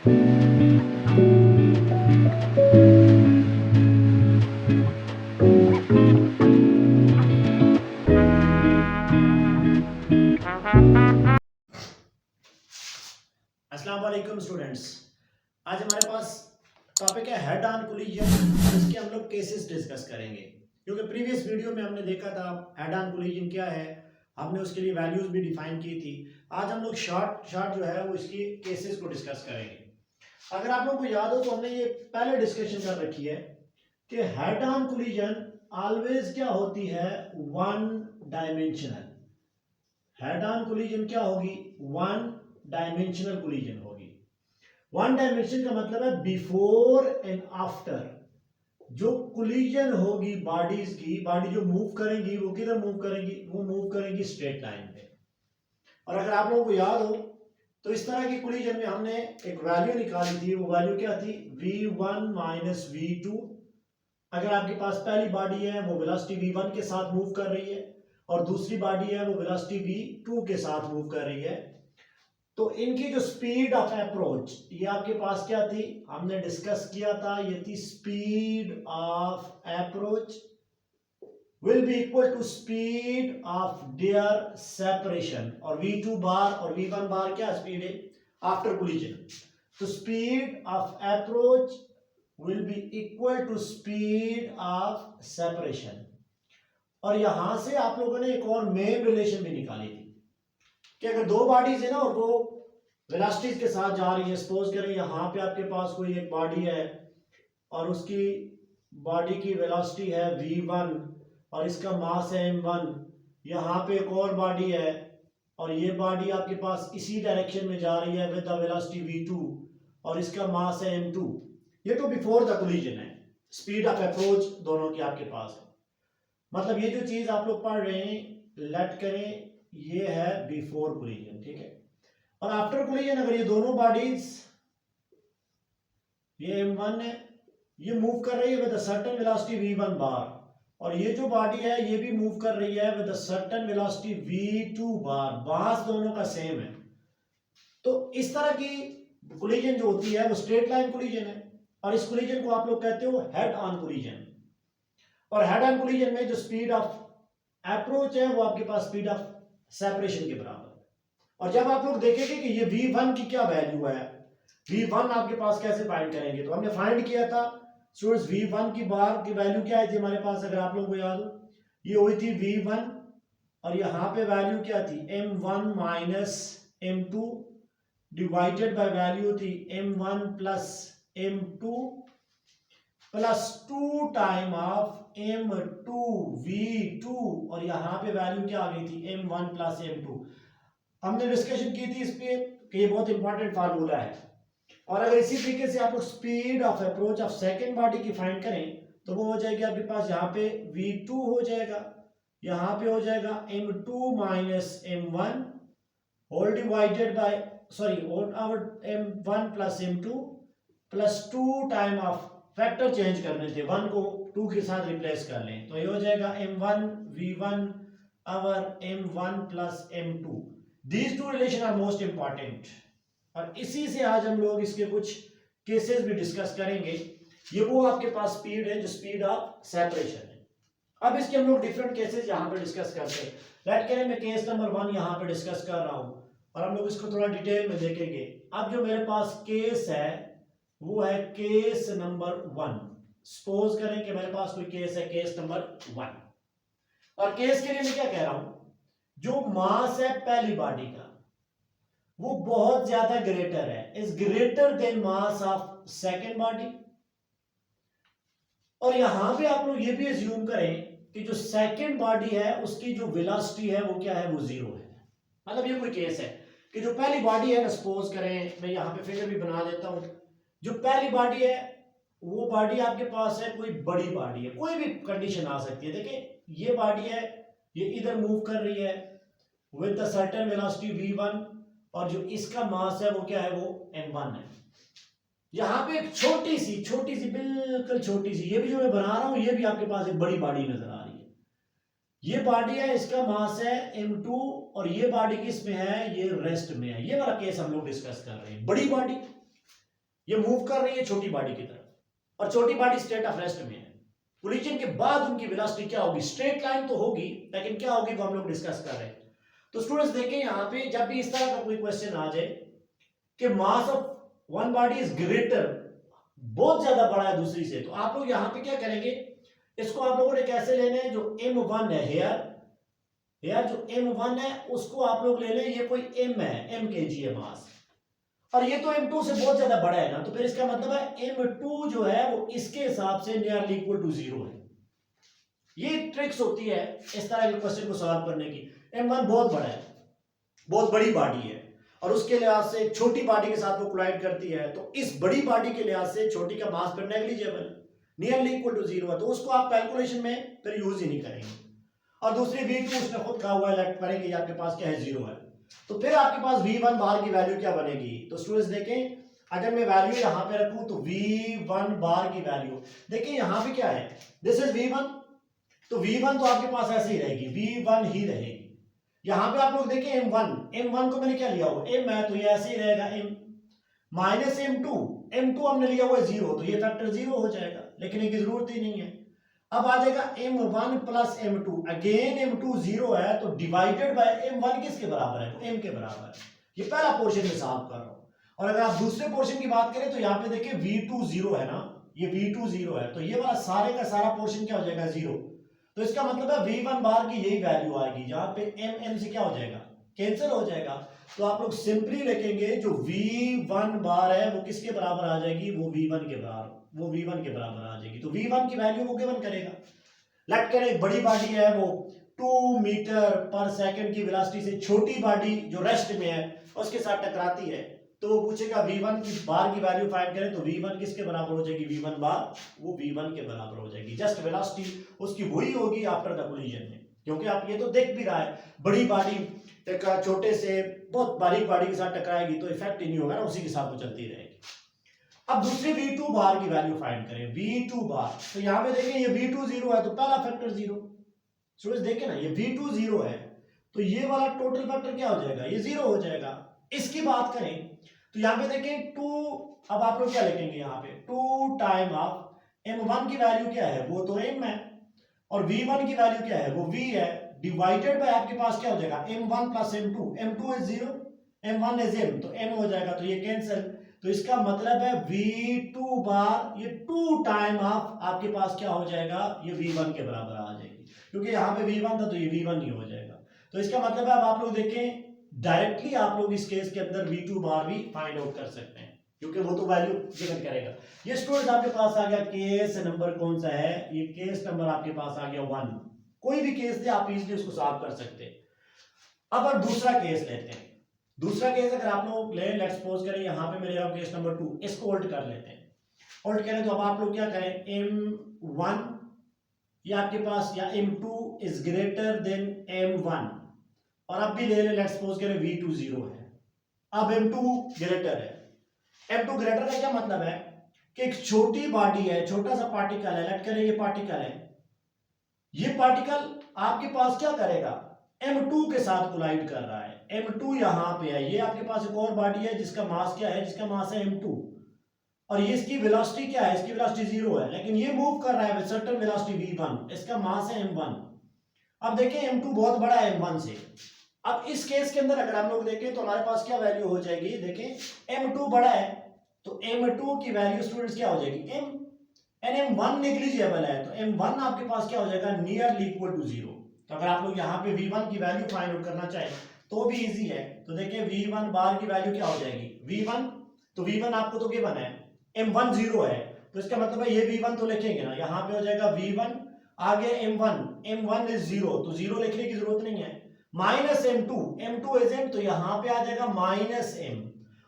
अस्सलाम वालेकुम स्टूडेंट्स। आज हमारे पास टॉपिक है हेड ऑन कोलिजन और इसके हम लोग केसेस डिस्कस करेंगे। क्योंकि प्रीवियस वीडियो में हमने देखा था हेड ऑन कोलिजन क्या है, हमने उसके लिए वैल्यूज भी डिफाइन की थी। आज हम लोग शॉर्ट शॉर्ट जो है वो इसकी केसेस को डिस्कस करेंगे। अगर आप लोगों को याद हो तो हमने ये पहले डिस्कशन कर रखी है कि हेड ऑन कोलिजन ऑलवेज क्या होती है, one dimensional. Head on collision क्या होगी, वन डायमेंशनल कोलिजन होगी। वन डायमेंशन का मतलब है बिफोर एंड आफ्टर। जो कोलिजन होगी बॉडीज की, बॉडी जो मूव करेंगी वो किधर मूव करेंगी, वो मूव करेंगी स्ट्रेट लाइन पे। और अगर आप लोगों को याद हो तो इस तरह की कोलिजन में हमने एक वैल्यू निकाली थी। वो वैल्यू क्या थी, v1 माइनस v2। अगर आपके पास पहली बॉडी है वो वेलोसिटी v1 के साथ मूव कर रही है और दूसरी बॉडी है वो वेलोसिटी v2 के साथ मूव कर रही है, तो इनकी जो स्पीड ऑफ अप्रोच ये आपके पास क्या थी, हमने डिस्कस किया था, ये थी speed of approach will be equal to speed of their separation. और v2 बार और v1 बार क्या स्पीड है आफ्टर कोलिजन। तो speed of approach will be equal to speed of separation. और यहां से आप लोगों ने एक और मेन रिलेशन भी निकाली थी कि अगर दो बॉडीज है ना और वो वेलोसिटीज के साथ जा रही है, सपोज करें यहां पे आपके पास कोई एक बॉडी है और उसकी बॉडी की वेलोसिटी है v1 और इसका मास है m1। यहां पे एक और बॉडी है और ये बॉडी आपके पास इसी डायरेक्शन में जा रही है विद द वेलोसिटी v2 और इसका मास है m2। ये तो बिफोर द कोलिजन है, स्पीड ऑफ अप्रोच दोनों की आपके पास है। मतलब ये जो चीज आप लोग पढ़ रहे हैं लेट करें, ये है बिफोर कोलिजन, ठीक है। और आफ्टर कोलिजन अगर ये दोनों बॉडीज, ये m1 है, ये मूव कर रही है with a certain velocity v1 बार और ये जो बॉडी है ये भी मूव कर रही है with a certain velocity v2 बार, मास दोनों का सेम है। तो इस तरह की कोलिजन जो होती है वो स्ट्रेट लाइन कोलिजन है और इस कोलिजन को आप लोग कहते हो हेड ऑन कोलिजन। और हेड ऑन कोलिजन में जो स्पीड ऑफ अप्रोच है वो आपके पास स्पीड ऑफ सेपरेशन के बराबर है। और जब आप लोग देखेंगे कि ये v1 की क्या वैल्यू है, v1 आपके पास कैसे फाइंड करेंगे, तो हमने फाइंड किया था स्टूडेंट्स v1 की बार की वैल्यू क्या आई थी हमारे पास, अगर आप लोगों को याद हो, ये हुई थी v1 और यहां पे वैल्यू क्या थी m1 minus m2 divided by value थी m1 plus m2 plus 2 time of m2 v2 और यहां पे वैल्यू क्या आ गई थी m1 प्लस m2। हमने डिस्कशन की थी इस पे कि ये बहुत इंपॉर्टेंट फार्मूला है। और अगर इसी तरीके से आप लोग speed of approach of second body की फाइंड करें तो वो हो जाएगी आपके पास यहाँ पे v2 हो जाएगा, यहाँ पे हो जाएगा m2 minus m1 whole divided by sorry m1 plus m2 plus 2 time of factor change करने थे, 1 को 2 के साथ रिप्लेस कर लें तो ये हो जाएगा m1 v1 over m1 plus m2। These two relation are most important और इसी से आज हम लोग इसके कुछ केसेस भी डिस्कस करेंगे। ये वो आपके पास स्पीड है जो स्पीड ऑफ सेपरेशन है। अब इसके हम लोग डिफरेंट केसेस यहां पे डिस्कस करते हैं। लेट करें मैं केस नंबर 1 यहां पे डिस्कस कर रहा हूं और हम लोग इसको थोड़ा डिटेल में देखेंगे। अब जो मेरे पास केस है वो है केस नंबर 1। सपोज करें कि मेरे पास कोई केस है, केस नंबर 1। और केस के लिए मैं क्या कह रहा हूं, जो मास है पहली बॉडी का वो बहुत ज्यादा ग्रेटर है, is greater then mass of second body. और यहां पे आप लोग ये भी अज्यूम करें कि जो सेकेंड बॉडी है उसकी जो वेलोसिटी है वो क्या है, वो जीरो है। मतलब ये कोई केस है कि जो पहली बॉडी है ना, सपोज करें मैं यहां पे फिगर भी बना देता हूं, जो पहली बॉडी है वो बॉडी आपके पास है कोई बड़ी बॉडी है, कोई भी कंडीशन आ सकती है। देखिए ये बॉडी है, ये इधर मूव कर रही है with the certain velocity v1 और जो इसका मास है वो क्या है, वो m1 है। यहां पे एक छोटी सी बिल्कुल छोटी सी, ये भी जो मैं बना रहा हूं ये भी आपके पास एक बड़ी बॉडी नजर आ रही है। ये बॉडी है, इसका मास है m2 और ये बॉडी किस में है, ये रेस्ट में है। ये वाला केस हम लोग डिस्कस कर रहे हैं, बड़ी बॉडी। ये मूव कर रही है छोटी बॉडी की तरफ और छोटी बॉडी स्टेट ऑफ रेस्ट में है। कोलिजन के बाद उनकी वेलोसिटी क्या होगी? स्ट्रेट लाइन तो होगी, लेकिन क्या होगी वो हम लोग डिस्कस कर रहे हैं। तो स्टूडेंट्स देखें यहाँ पे जब भी इस तरह का कोई क्वेश्चन आ जाए कि mass of one body is greater, बहुत ज्यादा बड़ा है दूसरी से, तो आप लोग यहाँ पे क्या करेंगे, इसको आप लोगों ने कैसे लेने हैं, जो m1 है हेयर जो m1 है उसको आप लोग ले लें, ये कोई m है, m kg है मास, और ये तो m2 से बहुत ज्यादा बड़ा है ना, तो फिर इसका मतलब है m2 जो है वो इसके हिसाब से नियरली इक्वल टू 0 है। ये ट्रिक्स होती है इस तरह के क्वेश्चन को सॉल्व करने की। m1 बहुत बड़ा है, बहुत बड़ी बॉडी है, और उसके लिहाज से छोटी बॉडी के साथ वो कोलाइड करती है, तो इस बड़ी बॉडी के लिहाज से छोटी का मास फिर नेग्लिजिबल, नियरली इक्वल टू 0 है, तो उसको आप कैलकुलेशन में फिर यूज ही नहीं करेंगे। और दूसरी v2 उसने खुद कहा हुआ है, लेट करेंगे आपके पास क्या है, 0 है, तो फिर आपके पास v1 बार की वैल्यू क्या बनेगी। तो स्टूडेंट्स देखें, अगर मैं वैल्यू यहां पे रखूं तो v1 बार की वैल्यू देखिए यहां पे क्या है, दिस इज v1, तो v1 तो आपके पास ऐसे ही रहेगी, v1 ही रहेगी। यहां पे आप लोग देखें m1 को मैंने क्या लिया हुआ m है, तो ये ऐसे ही रहेगा m माइनस m2 हमने लिया हुआ है 0, तो ये फैक्टर 0 हो जाएगा, लेकिन इसकी जरूरत ही नहीं है। अब आ जाएगा m1 plus m2, again m2 0 है, तो डिवाइडेड बाय m1 किसके बराबर है, m के बराबर है। ये पहला पोर्शन में सॉल्व कर रहा हूं, और अगर आप दूसरे पोर्शन की बात करें तो यहाँ पे देखिए v2 0 है ना, ये v2 0 है, तो ये वाला सारे का सारा पोर्शन क्या हो जाएगा, 0, तो इसका मतलब है v1 बार की यही वैल्यू आएगी, जहां पे m से क्या हो जाएगा, कैंसिल हो जाएगा, तो आप लोग सिंपली लिखेंगे जो v1 बार है वो किसके बराबर आ जाएगी, वो v1 के बराबर आ जाएगी। तो v1 की वैल्यू वो गिवन करेगा। लेट करें एक बड़ी बॉडी है, वो 2 मीटर पर सेकंड की वेलोसिटी से छोटी बॉडी जो रेस्ट में है उसके साथ टकराती है, तो वो पूछेगा v1 की बार की वैल्यू फाइंड करें, तो v1 किसके बराबर हो जाएगी, v1 बार वो v1 के बराबर हो जाएगी। जस्ट वेलोसिटी उसकी वही होगी आफ्टर द कोलिजन में, क्योंकि आप ये तो देख भी रहा है बड़ी बॉडी छोटे से बहुत बारीक बॉडी के साथ टकराएगी तो इफेक्ट ही नहीं होगा ना, उसी के साथ वो चलती रहेगी। अब दूसरी v2 बार की वैल्यू फाइंड करें, v2 बार, तो यहां पे देखें ये v2 0 है, तो पहला फैक्टर 0, स्टूडेंट्स देखें ना, ये v2 0 है, तो ये वाला टोटल फैक्टर क्या हो जाएगा, ये 0 हो जाएगा। इसकी बात करें तो यहां पे देखें 2, अब आप लोग क्या लिखेंगे यहाँ पे, 2 टाइम ऑफ m1 की वैल्यू क्या है, वो तो m है, और v1 की वैल्यू क्या है, वो v है, डिवाइडेड बाय आपके पास क्या हो जाएगा, m1 plus m2 is 0, m1 is m, तो m हो जाएगा, तो ये कैंसिल, तो इसका मतलब है v2 बार ये 2 टाइम ऑफ आपके पास क्या हो जाएगा, ये v1 के बराबर आ जाएगी, क्योंकि यहाँ पे v1 था तो ये v1 ही हो जाएगा। तो इसका मतलब है अब आप लोग देखें डायरेक्टली आप लोग इस केस के अंदर v2 बार भी फाइंड आउट कर सकते हैं, क्योंकि वो तो वैल्यू गिवन करेगा। ये स्टूडेंट आपके पास आ गया, केस नंबर कौन सा है, ये केस नंबर आपके पास आ गया 1, कोई भी केस दे आप इजीली उसको सॉल्व कर सकते हैं। अब दूसरा केस लेते हैं, दूसरा केस अगर आप लोग ले, लेट्स सपोज करें यहाँ पे मेरे केस नंबर 2, इसको होल्ड कर लेते हैं, होल्ड करें तो अब आप लोग क्या करें, m1 ये आपके पास या m2 is greater than m1, और अब भी ले लें, लेट्स सपोज करें v2 0 है, अब m2 ग्रेटर है। m2 ग्रेटर का क्या मतलब है कि एक छोटी बॉडी है, छोटा सा पार्टिकल है, लेट करें ये पार्टिकल है, ये पार्टिकल आपके पास क्या करेगा, m2 के साथ कोलाइड कर रहा है, m2 यहां पे है, ये आपके पास एक और बॉडी है जिसका मास क्या है, जिसका मास है m2, और ये इसकी वेलोसिटी क्या है, इसकी वेलोसिटी 0 है, लेकिन ये मूव कर रहा है विद सर्टेन वेलोसिटी v1, इसका मास है m1। अब देखें m2 बहुत बड़ा है m1 से, अब इस केस के अंदर अगर हम लोग देखें तो हमारे पास क्या वैल्यू हो जाएगी, देखें m2 बड़ा है तो m2 की वैल्यू स्टूडेंट्स क्या हो जाएगी, m, एंड m1 नेग्लिजिबल है, तो m1 आपके पास क्या हो जाएगा, नियरली इक्वल टू 0। तो अगर आप लोग यहाँ पे v1 की वैल्यू फाइंड आउट करना चाहें तो भी इजी है, तो देखिए v1 बार की वैल्यू क्या हो जाएगी, v1, तो v1 आपको तो गिवन है, m1 0 है, तो इसका मतलब है ये v1 तो लिखेंगे ना, यहाँ पे हो जाएगा v1 आगे m1 इज 0, तो 0 लिखने की जरूरत नहीं है, माइनस m2 इज m, तो यहाँ पे आ जाएगा माइनस m,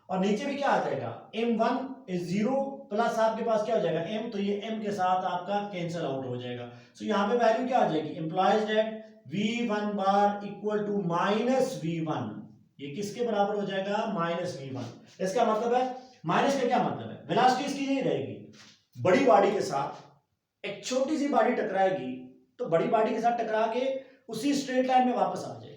और नीचे भी क्या आ जाएगा, m1 इज 0 प्लस आपके पास क्या हो जाएगा m, तो ये m के साथ आपका कैंसिल आउट हो जाएगा। सो यहाँ पे वैल्यू क्या आ जाएगी, implies that v1 bar equal to minus v1, ये किसके बराबर हो जाएगा, माइनस v1। इसका मतलब है, माइनस का क्या मतलब है, वेलोसिटी इसकी नहीं रहेगी, बड़ी बॉडी के साथ एक छोटी सी बॉडी टकराएगी तो बड़ी बॉडी के साथ टकरा के उसी स्ट्रेट लाइन में वापस आ जाएगी।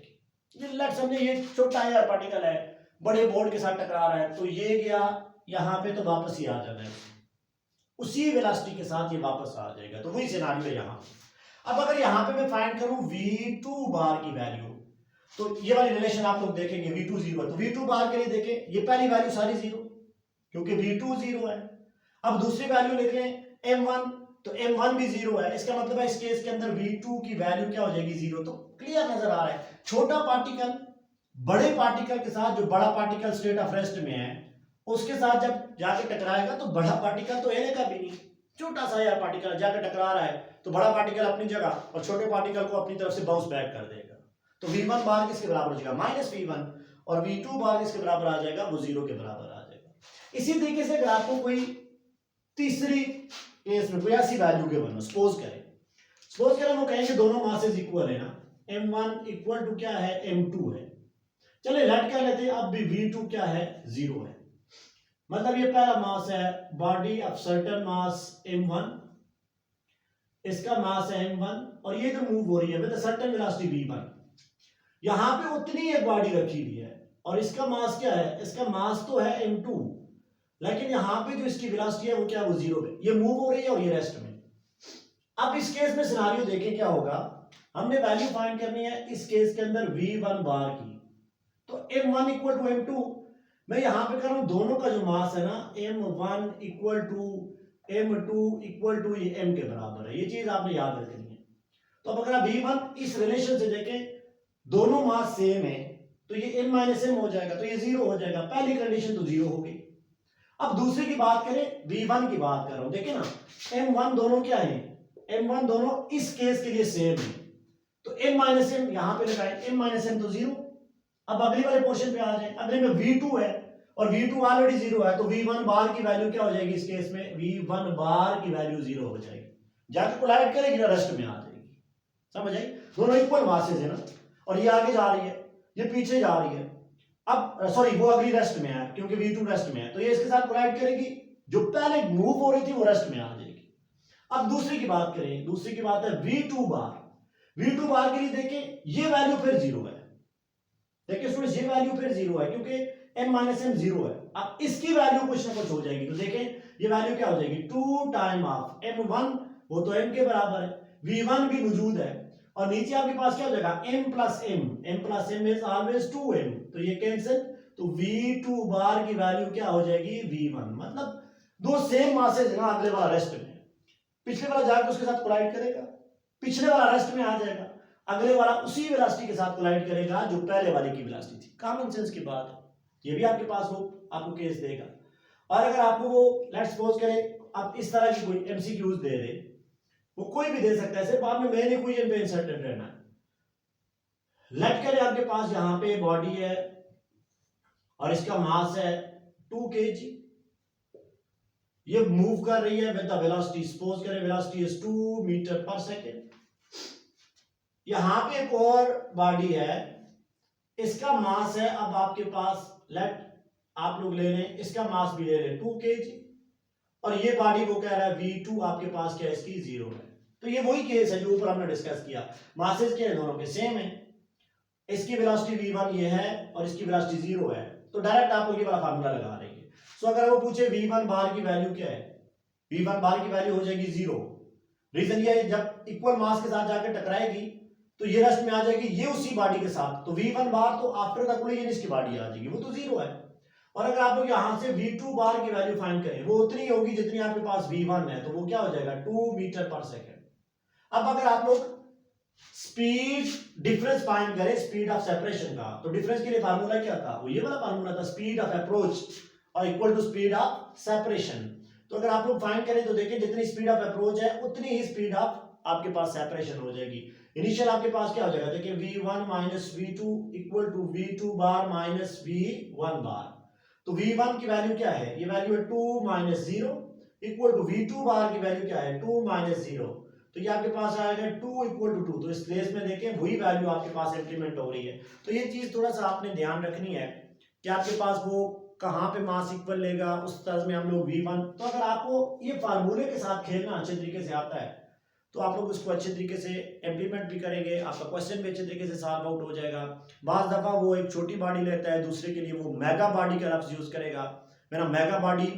ये लेट समझे ये छोटा यार पार्टिकल है, बड़े बोर्ड के साथ टकरा रहा है, तो ये गया यहाँ पे तो वापस ही आ जाना है, उसी वेलोसिटी के साथ ये वापस आ जाएगा। तो वही सिनारियो है यहाँ। अब अगर यहाँ पे मैं फाइंड करूं v2 बार की वैल्यू, तो ये वाली रिलेशन आप लोग देखेंगे v2 0 है, तो v2 बार के लिए देखें ये पहली वैल्यू सारी जीरो, क्योंकि v2 0 है। अब दूसरी वैल्यू लिख लें m1, तो m1 भी 0 है, इसका मतलब है इस केस के अंदर v2 की वैल्यू क्या हो जाएगी 0। तो क्लियर नजर आ रहा है, छोटा पार्टिकल बड़े पार्टिकल के साथ, जो बड़ा पार्टिकल स्टेट ऑफ रेस्ट में है उसके साथ जब जाके टकराएगा तो बड़ा पार्टिकल तो हिलेगा भी नहीं, छोटा सा यार पार्टिकल जाके टकरा रहा है तो बड़ा पार्टिकल अपनी जगह और छोटे पार्टिकल को अपनी तरफ से बाउंस बैक कर देगा। तो v1 बार किसके बराबर हो जाएगा -v1, और v2 बार किसके बराबर आ जाएगा, वो 0 के बराबर आ जाएगा। इसी तरीके से अगर आपको कोई तीसरी केस में कोई ऐसी वैल्यू के बनो, सपोज करें वो कहेंगे दोनों मासेस इक्वल है ना, m1 इक्वल टू क्या है, m2 है। चलिए लेट क्या लेते हैं, अब भी v2 क्या है, 0 है। मतलब ये पहला मास है body of certain mass m1, इसका मास है m1, और ये जो मूव हो रही है विद सर्टेन वेलोसिटी v1, यहां पे उतनी एक बॉडी रखी हुई है और इसका मास क्या है, इसका मास तो है m2, लेकिन यहां पे जो इसकी वेलोसिटी है वो क्या है, वो 0 पे, ये मूव हो रही है और ये रेस्ट में। अब इस केस में सिनेरियो देखें क्या होगा, हमने वैल्यू फाइंड करनी है इस केस के अंदर v1 बार की, तो m1 इक्वल टू m2, मैं यहां पे कर रहा हूं दोनों का जो मास है ना, m1 equal to m2 equal to ये m के बराबर है, ये चीज आपने याद रखनी है। तो अब अगर आप v1 इस रिलेशन से देखें, दोनों मास सेम है तो ये m माइनस m हो जाएगा, तो ये 0 हो जाएगा, पहली कंडीशन तो 0 हो गई। अब दूसरी की बात करें, v1 की बात कर रहा हूं, देखिए ना m1 दोनों क्या है, m1 दोनों इस केस के लिए सेम है, तो m माइनस m यहां पे लगाए, m माइनस m तो 0। अब अगली वाले पोर्शन पे आ जाए, अगले में v2 है और v2 ऑलरेडी 0 है, तो v1 बार की वैल्यू क्या हो जाएगी इस केस में, v1 बार की वैल्यू 0 हो जाएगी, जाके कोलाइड करेगी ना रेस्ट में आ जाएगी। समझ आई, दोनों इक्वल मासेस है ना, और ये आगे जा रही है, ये पीछे जा रही है। अब सॉरी वो अगली रेस्ट में है क्योंकि v2 रेस्ट में है, तो ये इसके साथ कोलाइड करेगी, जो पहले मूव हो रही थी वो रेस्ट में आ जाएगी। अब दूसरी की बात करें, दूसरी की बात है v2 बार, v2 बार के लिए देखें ये वैल्यू फिर 0 है, देखिए स्टूडेंट्स ये वैल्यू फिर 0 है क्योंकि m माइनस m 0 है। अब इसकी वैल्यू कुछ ना कुछ हो जाएगी, तो देखें ये वैल्यू क्या हो जाएगी, 2 टाइम ऑफ m1, वो तो m के बराबर है, v1 भी मौजूद है, और नीचे आपके पास क्या हो जाएगा m plus m is always 2m, तो ये कैंसिल, तो v2 बार की वैल्यू क्या हो जाएगी, v1। मतलब दो सेम मासेस ना, अगले वाला रेस्ट में, पिछले वाला जाकर उसके साथ कोलाइड करेगा, पिछले वाला रेस्ट में आ जाएगा, अगले वाला उसी वेलोसिटी के साथ कोलाइड करेगा जो पहले वाले की वेलोसिटी थी। कॉमन सेंस की बात है, ये भी आपके पास हो, आपको केस देगा। और अगर आपको वो लेट्स सपोज करें आप इस तरह की कोई एमसीक्यूज दे दे, वो कोई भी दे सकता है, सिर्फ आपने मेन इक्वेशन पे इंसर्टेड रहना है। लेट करें आपके पास यहां पे बॉडी है और इसका मास है 2 kg, ये मूव कर रही है विद द वेलोसिटी, सपोज करें वेलोसिटी इज 2 मीटर पर सेकेंड। यहां पे एक और बॉडी है, इसका मास है, अब आपके पास लेट आप लोग ले लें, इसका मास भी ले लें 2 kg, और ये बॉडी वो कह रहा है v2 आपके पास क्या है, इसकी 0 है। तो ये वही केस है जो ऊपर हमने डिस्कस किया, मासेस के दोनों के सेम है, इसकी वेलोसिटी v1 ये है और इसकी वेलोसिटी 0 है, तो डायरेक्ट आप लोग ये वाला फार्मूला लगा देंगे। सो अगर वो पूछे v1 बार की वैल्यू क्या है, v1 बार की वैल्यू हो जाएगी 0। रीजन ये है जब इक्वल मास के साथ जाकर टकराएगी तो ये रेस्ट में आ जाएगी, ये उसी बॉडी के साथ, तो v1 बार तो आफ्टर द कोलिजन इसकी बॉडी आ जाएगी, वो तो 0 है। और अगर आप लोग यहां से v2 बार की वैल्यू फाइंड करें, वो उतनी होगी जितनी आपके पास v1 है, तो वो क्या हो जाएगा 2 मीटर पर सेकेंड। अब अगर आप लोग स्पीड डिफरेंस फाइंड करें, स्पीड ऑफ सेपरेशन का, तो डिफरेंस के लिए फार्मूला क्या था, वो ये वाला फार्मूला था, स्पीड ऑफ अप्रोच और equal to speed of separation. तो अगर आप लोग फाइंड करें तो देखिए जितनी स्पीड ऑफ अप्रोच है उतनी ही स्पीड ऑफ आपके पास सेपरेशन हो जाएगी। इनिशियल आपके पास क्या हो जाएगा, देखिए v1 minus v2 equal to v2 bar minus v1 bar, तो v1 की वैल्यू क्या है, ये वैल्यू है 2 माइनस 0 इक्वल टू v2 बार की वैल्यू क्या है 2 माइनस 0, तो ये आपके पास आएगा 2 इक्वल टू 2, तो इस प्लेस में देखें वही वैल्यू आपके पास इंप्लीमेंट हो रही है। तो ये चीज थोड़ा सा आपने ध्यान रखनी है कि आपके पास वो कहां पे मास इक्वल लेगा, उस तरह में हम लोग v1, तो अगर आपको ये फार्मूले के साथ खेलना अच्छे तरीके से आता है तो आप लोग उसको अच्छे तरीके से इम्प्लीमेंट भी करेंगे, आपका क्वेश्चन भी अच्छे तरीके से सॉल्व आउट हो जाएगा। बाज़ दफ़ा वो एक छोटी बॉडी लेता है, दूसरे के लिए वो मेगा बॉडी का लफ्ज़ यूज़ करेगा, मेरा mega body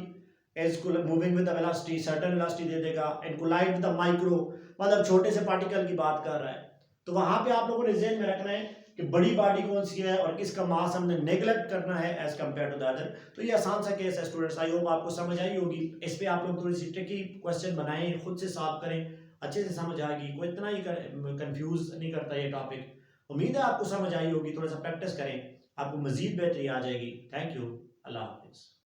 is moving with the velocity, certain velocity दे देगा, and collide with the micro, मतलब छोटे से पार्टिकल की बात कर रहा है। तो वहां पे आप लोगों ने ज़हन में रखना है कि बड़ी बॉडी कौन सी है और किसका मास हमने नेग्लेक्ट करना है as compare to the other. तो ये आसान सा केस है स्टूडेंट्स, आई होप आपको समझ आई होगी। इस पे आप लोग थोड़ी सी ट्रिकी क्वेश्चन बनाएं, खुद से सॉल्व करें, अच्छे से समझ आ गई, कोई इतना ही कंफ्यूज नहीं करता ये टॉपिक। उम्मीद है आपको समझ आई होगी, थोड़ा सा प्रैक्टिस करें, आपको मजीद बेहतरी आ जाएगी। थैंक यू, अल्लाह हाफिज़।